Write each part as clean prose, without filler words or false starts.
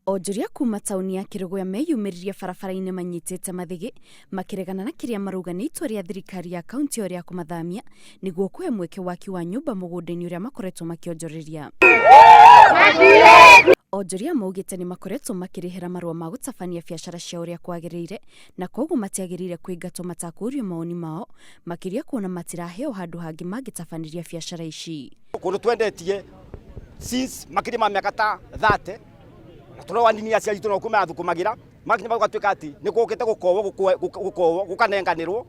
Onjoria kuuma tauni ya Kerugoya meyumiririe barabara-ini manyitite mathigi makiregana na kiria marauga ni itwa ria thirikari ya kaunti-ini ya kumathamia niguo kuhe mweke waki wa nyumba mugunda-ini uria makoretwo makionjoreria. Onjoria maugite ni makoretwo makirihira marua ma gutabania biacara ciao uria kwagiriire na koguo matiagiriire kuingatwo matakurio mawoni mao makiria kuona matiraheo handu hangi magitabaniria biacara ici. Kundu twendetie since makiri ma miaka ta 30 na tunawa nini aciari tuno kuma thukumagira makinya bagatuika ati ni gukite gukowo gukanenganirwo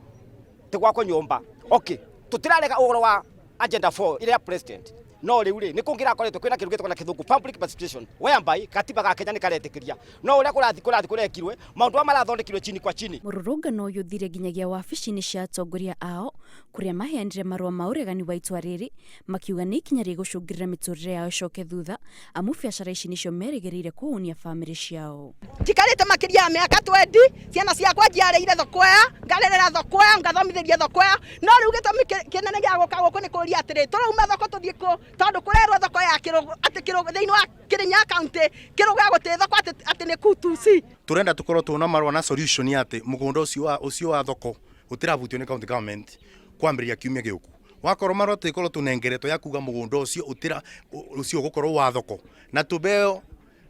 ti gwako nyumba. Okay, tutirarega ugoro wa agenda 4 ile ya president no riu ri ni kungira koretwo kwina kiru gitwa na kithungu public participation whereby katiba ga Kenya ni karetikiria no uria kurathi kurekirwe maundu marathondekirwe chini kwa chini. Mururungano uyu thire ginyagia wabici-ini cia atongoria ao kuria maheanire marua ma uregani wa itwa riri makiuga ni ikinya rigucungirira miturire yao coke thutha amu biacara ici nicio merigirire kuunia family ciao. Tikarite makiria ya miaka 20 ciana ciakwa njiareire thokoya ngarerera thokoya ngathomithiria thokoya no riu gitumi kinene gia guka guku ni kuria atiri turauma thoko tuthie ku tondu kurerwo thoko ya Kirugu ati Kirugu thiini wa Kirinyaga kaunti Kirugu ya guti thoko ati ni kutusi. Turenda tukorwo tuna marwa na solution ati mugunda ucio wa thoko utiravutio ni county government kwambiria kiumia giuku wakorwo marwa tikorwo tunengeretwo ya kuga mugunda ucio gukorwo wa thoko na tubeo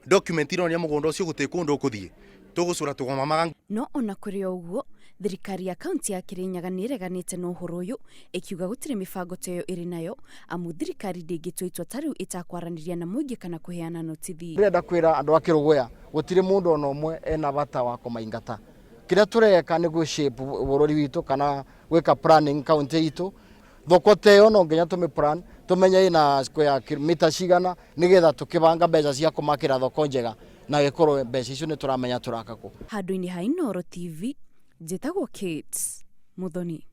document ironia mugunda ucio gutikundu kuthie tugucura tugomamaga. No ona kuri uguo thirikari ya kaunti ya Kirinyaga nireganite no uhoro uyu ikiuga gutire mibango teyo iri nayo amu thirikari ndingitwa itwa tariu itakwaraniria na muingi kana kuheana notithi. Ndenda kwira andu a Kerugoya gutire mundu ono mwe ena bata wa kumaingata kiria tureka ni gushape bururi witu kana gwika planning kaunti itu thoko teyo no nginya tumi plan tumenye ina square kilometer cigana nigetha tukibanga mbeca cia kumakira thoko njega na gikorwo mbeca icio ni turamenya turaka ku. Handu-ini ha Inoro TV njitagwo Kate Muthoni.